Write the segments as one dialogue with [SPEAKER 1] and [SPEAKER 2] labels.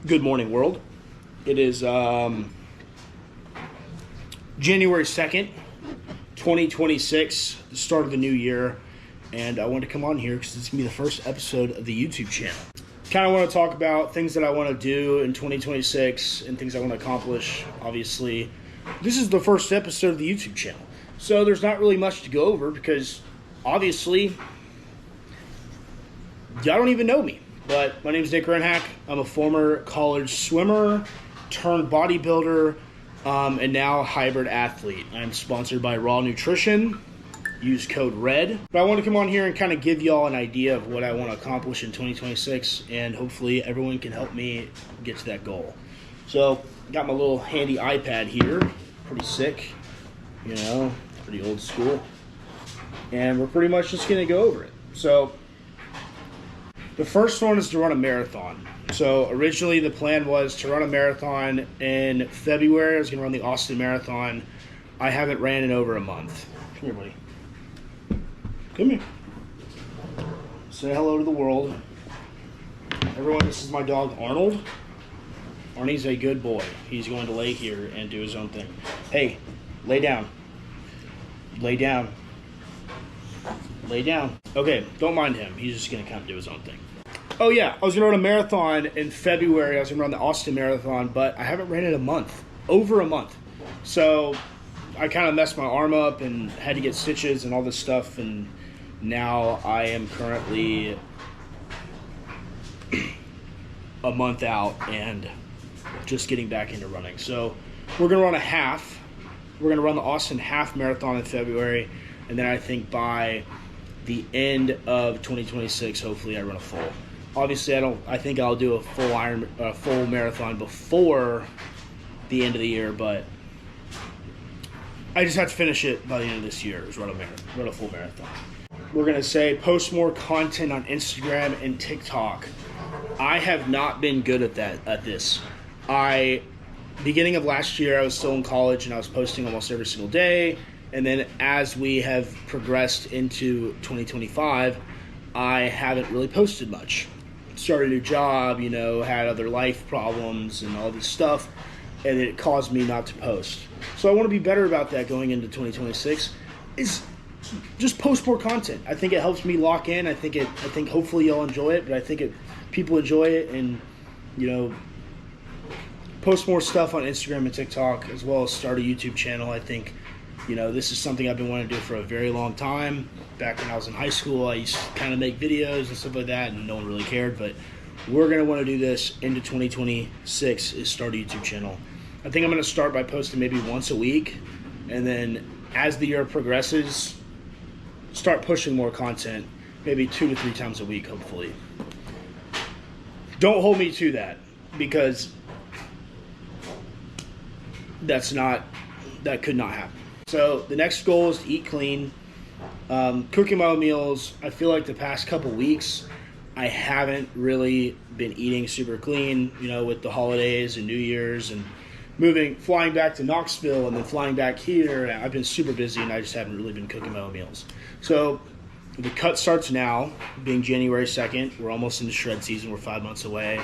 [SPEAKER 1] Good morning, world. It is January 2nd, 2026, the start of the new year, and I wanted to come on here because it's going to be the first episode of the YouTube channel. Kind of want to talk about things that I want to do in 2026 and things I want to accomplish. Obviously, this is the first episode of the YouTube channel, so there's not really much to go over because, obviously, y'all don't even know me. But my name is Nick Renhack. I'm a former college swimmer turned bodybuilder and now hybrid athlete. I'm sponsored by Raw Nutrition. Use code RED. But I want to come on here and kind of give y'all an idea of what I want to accomplish in 2026, and hopefully everyone can help me get to that goal. So, got my little handy iPad here. Pretty sick, you know, pretty old school. And we're pretty much just going to go over it. So, the first one is to run a marathon. So originally the plan was to run a marathon in February. I was going to run the Austin Marathon. I haven't ran in over a month. Come here, buddy. Come here. Say hello to the world. Everyone, this is my dog Arnold. Arnie's a good boy. He's going to lay here and do his own thing. Hey, lay down. Lay down. Lay down. Okay, don't mind him. He's just going to come do his own thing. Oh yeah, I was going to run a marathon in February. I was going to run the Austin Marathon, but I haven't ran in a month. Over a month. So I kind of messed my arm up and had to get stitches and all this stuff, and now I am currently a month out and just getting back into running. So we're going to run a half. We're going to run the Austin half marathon in February, and then I think by the end of 2026, hopefully I run a full. Obviously, I think I'll do a full marathon before the end of the year, but I just have to finish it by the end of this year. Is run a full marathon. We're gonna say post more content on Instagram and TikTok. I have not been good at this. Beginning of last year, I was still in college and I was posting almost every single day. And then as we have progressed into 2025, I haven't really posted much. Started a new job, had other life problems and all this stuff, and it caused me not to post. So I want to be better about that going into 2026, is just post more content. I think it helps me lock in. I think hopefully y'all enjoy it, but I think people enjoy it, and post more stuff on Instagram and TikTok, as well as start a YouTube channel. I think this is something I've been wanting to do for a very long time. Back when I was in high school, I used to kind of make videos and stuff like that, and no one really cared. But we're going to want to do this into 2026, is start a YouTube channel. I think I'm going to start by posting maybe once a week, and then as the year progresses, start pushing more content, maybe 2 to 3 times a week, hopefully. Don't hold me to that, because that could not happen. So the next goal is to eat clean. Cooking my own meals. I feel like the past couple weeks I haven't really been eating super clean, with the holidays and New Year's and flying back to Knoxville and then flying back here. I've been super busy and I just haven't really been cooking my own meals. So the cut starts now, being January 2nd. We're almost into shred season. We're 5 months away,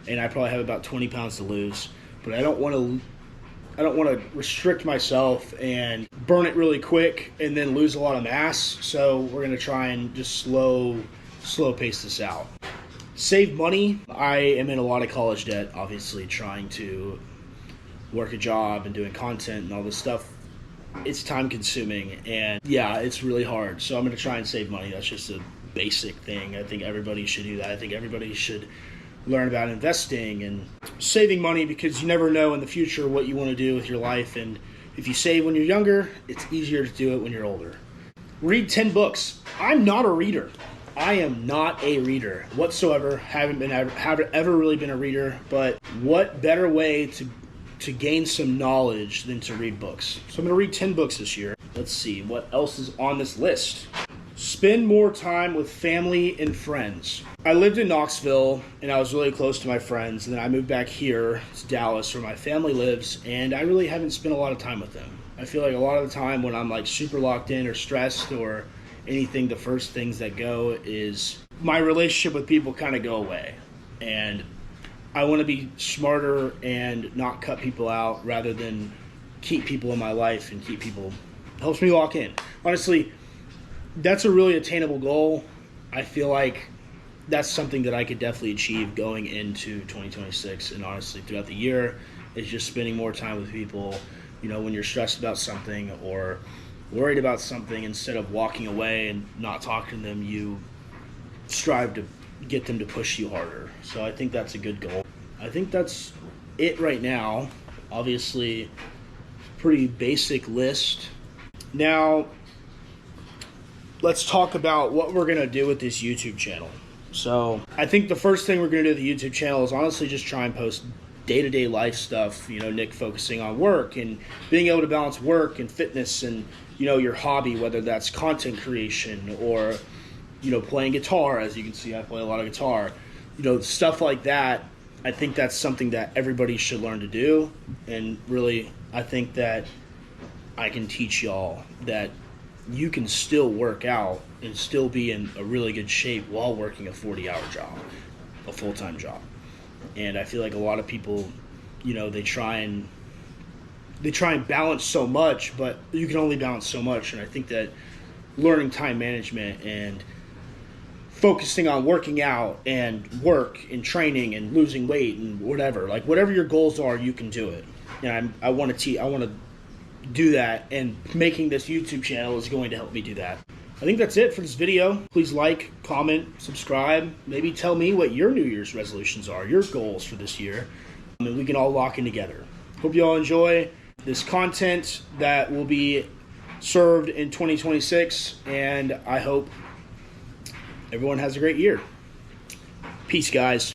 [SPEAKER 1] and I probably have about 20 pounds to lose. But I don't want to restrict myself and burn it really quick and then lose a lot of mass. So we're going to try and just slow pace this out. Save money. I am in a lot of college debt, obviously, trying to work a job and doing content and all this stuff. It's time consuming, and yeah, it's really hard. So I'm going to try and save money. That's just a basic thing. I think everybody should do that. I think everybody should learn about investing and saving money, because you never know in the future what you want to do with your life. And if you save when you're younger, it's easier to do it when you're older. Read 10 books. I'm not a reader. I am not a reader whatsoever. Haven't ever really been a reader, but what better way to gain some knowledge than to read books? So I'm going to read 10 books this year. Let's see what else is on this list. Spend more time with family and friends. I lived in Knoxville, and I was really close to my friends, and then I moved back here to Dallas, where my family lives, and I really haven't spent a lot of time with them. I feel like a lot of the time when I'm super locked in or stressed or anything, the first things that go is my relationship with people kind of go away. And I want to be smarter and not cut people out rather than keep people in my life and keep people. Helps me lock in. Honestly, that's a really attainable goal. I feel like that's something that I could definitely achieve going into 2026, and honestly throughout the year is just spending more time with people. You know, when you're stressed about something or worried about something, instead of walking away and not talking to them, you strive to get them to push you harder. So I think that's a good goal. I think that's it right now. Obviously, pretty basic list. Now, let's talk about what we're going to do with this YouTube channel. So I think the first thing we're going to do with the YouTube channel is honestly just try and post day-to-day life stuff. You know, Nick focusing on work and being able to balance work and fitness and, you know, your hobby, whether that's content creation or, you know, playing guitar. As you can see, I play a lot of guitar. You know, stuff like that. I think that's something that everybody should learn to do. And really, I think that I can teach y'all that you can still work out and still be in a really good shape while working a 40-hour job, a full-time job. And I feel like a lot of people, you know, they try and balance so much, but you can only balance so much. And I think that learning time management and focusing on working out and work and training and losing weight and whatever, like whatever your goals are, you can do it. And I want to do that, and making this YouTube channel is going to help me do that. I think that's it for this video. Please like, comment, subscribe. Maybe tell me what your New Year's resolutions are, your goals for this year, and we can all lock in together. Hope you all enjoy this content that will be served in 2026, and I hope everyone has a great year. Peace, guys.